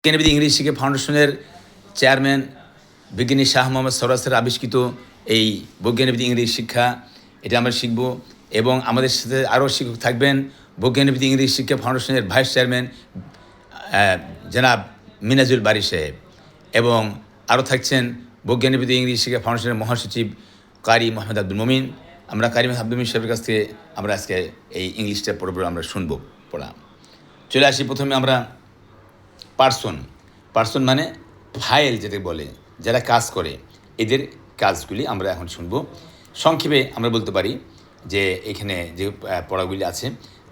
বিজ্ঞানবিদ ইংরেজি শিক্ষা ফাউন্ডেশনের চেয়ারম্যান বিজ্ঞানী শাহ মোহাম্মদ সরাসের আবিষ্কৃত এই বৈজ্ঞানিক ইংরেজি শিক্ষা, এটা আমরা শিখব। এবং আমাদের সাথে আরও শিক্ষক থাকবেন বৈজ্ঞানিক ইংরেজি শিক্ষা ফাউন্ডেশনের ভাইস চেয়ারম্যান জনাব মিনাজুল বারী সাহেব, এবং আরও থাকছেন বৈজ্ঞানিক ইংরেজি শিক্ষা ফাউন্ডেশনের মহাসচিব কারি মোহাম্মদ আব্দুল মমিন। আমরা কারি মোহাম্মদ আব্দুল মমিন সাহেবের কাছ থেকে আমরা আজকে এই ইংলিশটা পড়া আমরা শুনবো পড়া। চলে আসি প্রথমে আমরা পার্সন মানে ফাইল যেটা বলে, যারা কাজ করে, এদের কাজগুলি আমরা এখন শুনব। সংক্ষেপে আমরা বলতে পারি যে এখানে যে পড়াগুলি আছে,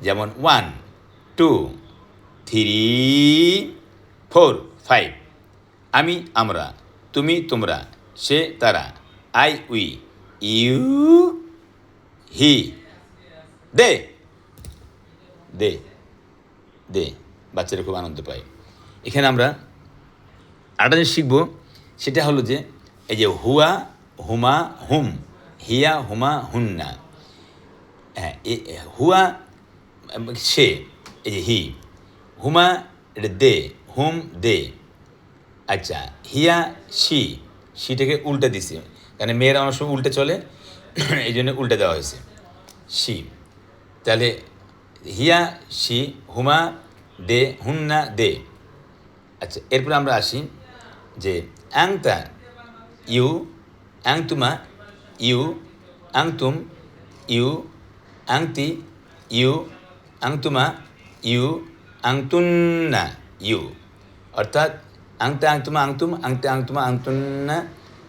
যেমন 1, 2, 3, 4, 5। আমি আমরা, তুমি তোমরা, সে তারা, আই উই, ইউ হি, দে দে দে বাচ্চারা খুব আনন্দ পায়। এখানে আমরা আরেকটা জিনিস শিখব, সেটা হলো যে এই যে হুয়া, হুমা, হুম, হিয়া, হুমা, হুন্না। হ্যাঁ, হুয়া সে, এই যে হি, হুমা এটা দে, হুম দে। আচ্ছা, হিয়া সিটাকে উল্টে দিছে, কারণ মেয়েরা অনেক সময় উল্টে চলে, এই জন্য উল্টে দেওয়া হয়েছে সি। তাহলে হিয়া সি, হুমা দে, হুন্না দে। আচ্ছা, এরপরে আমরা আসি যে আংতা ইউ, আংতুমা ইউ, আংতুম ইউ, আংতি ইউ, আংতুমা ইউ, আংতুন্না ইউ। অর্থাৎ আংতা আংতুমা আংতুম, আংতে আংতুমা আংতুন্না,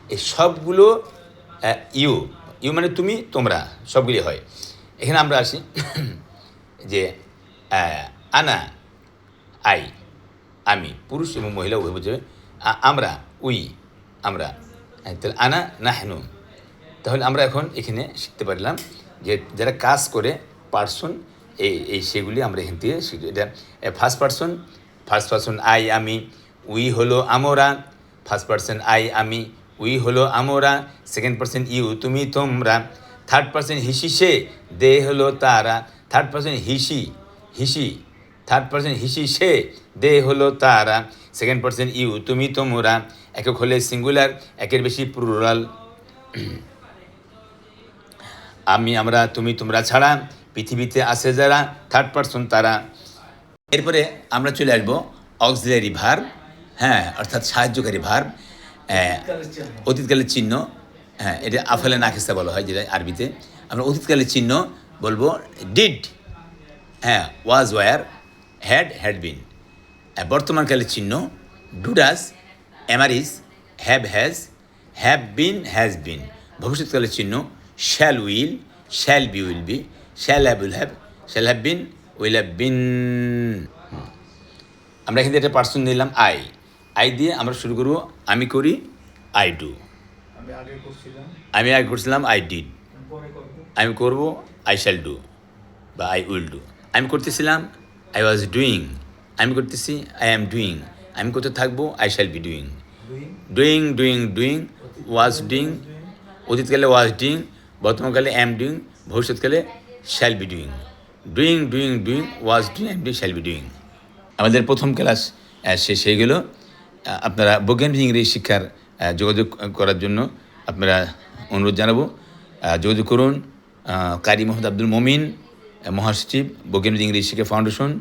এই সবগুলো ইউ মানে তুমি তোমরা, সবগুলি হয়। এখানে আমরা আসি যে আনা আই, আমি, পুরুষ এবং মহিলা উভয় বোঝাবে। আমরা উই, আমরা। তাহলে আনা নাহনু। তাহলে আমরা এখন এখানে শিখতে পারলাম যে যারা কাজ করে পার্সন, এই সেগুলি আমরা এখান থেকে শিখি। এটা ফার্স্ট পার্সন আই আমি, উই হলো আমরা। ফার্স্ট পার্সন আই আমি, উই হলো আমরা। সেকেন্ড পার্সন ইউ তুমি তোমরা। থার্ড পার্সন হিসি সে, দে হলো তারা। থার্ড পার্সন হিসি থার্ড পার্সন হিসি সে, দে হলো তারা। সেকেন্ড পার্সন ইউ তুমি তোমরা। একক হলে সিঙ্গুলার, একের বেশি প্লুরাল। আমি আমরা তুমি তোমরা ছাড়া পৃথিবীতে আছে যারা, থার্ড পার্সন তারা। এরপরে আমরা চলে আসবো অক্সিলারি ভার্ব, হ্যাঁ, অর্থাৎ সাহায্যকারী ভার্ব, অতীতকালের চিহ্ন। হ্যাঁ, এটা আফেলে নাকিসা বলা হয়, যেটা আরবিতে। আমরা অতীতকালের চিহ্ন বলবো ডিড, হ্যাঁ, ওয়াজ ওয়ার, হ্যাড বিন। বর্তমানকালের চিহ্ন ডুডাস, এমারিস, হ্যাজ বিন, হ্যাজ বিন। ভবিষ্যৎকালের চিহ্ন shall will, shall be, will be, shall have been, will have been. আমরা এখানে একটা পার্সন নিলাম আই দিয়ে আমরা শুরু করবো। আমি করি, আই ডু। আমি আগে করছিলাম আই ডিড। আমি করব, আই শ্যাল ডু বা আই উইল ডু। আমি করতেছিলাম, আই ওয়াজ ডুইং। আমি করতেছি, আই অ্যাম ডুইং। আমি করতে থাকবো, I shall be doing. Doing, was doing. অতীতকালে ওয়াজ ডুইং, বর্তমানকালে অ্যাম ডুইং, ভবিষ্যৎকালে shall be doing. Doing, was doing, am doing, shall be doing. আমাদের প্রথম ক্লাস শেষ হয়ে গেল। আপনারা বৈজ্ঞানিক ইংরেজি শিক্ষার যোগাযোগ করার জন্য আপনারা অনুরোধ জানাবো, যোগাযোগ করুন কারি মোহাম্মদ আব্দুল মমিন, মহাসচিব বৈজ্ঞানিক ইংরেজি শিক্ষা ফাউন্ডেশন।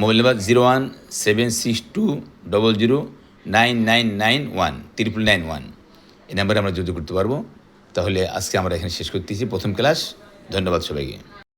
Mobile number 01760009991 991। এই নাম্বারে আমরা যোগাযোগ করতে পারবো। তাহলে আজকে আমরা এখানে শেষ করতেছি প্রথম ক্লাস। ধন্যবাদ সবাইকে।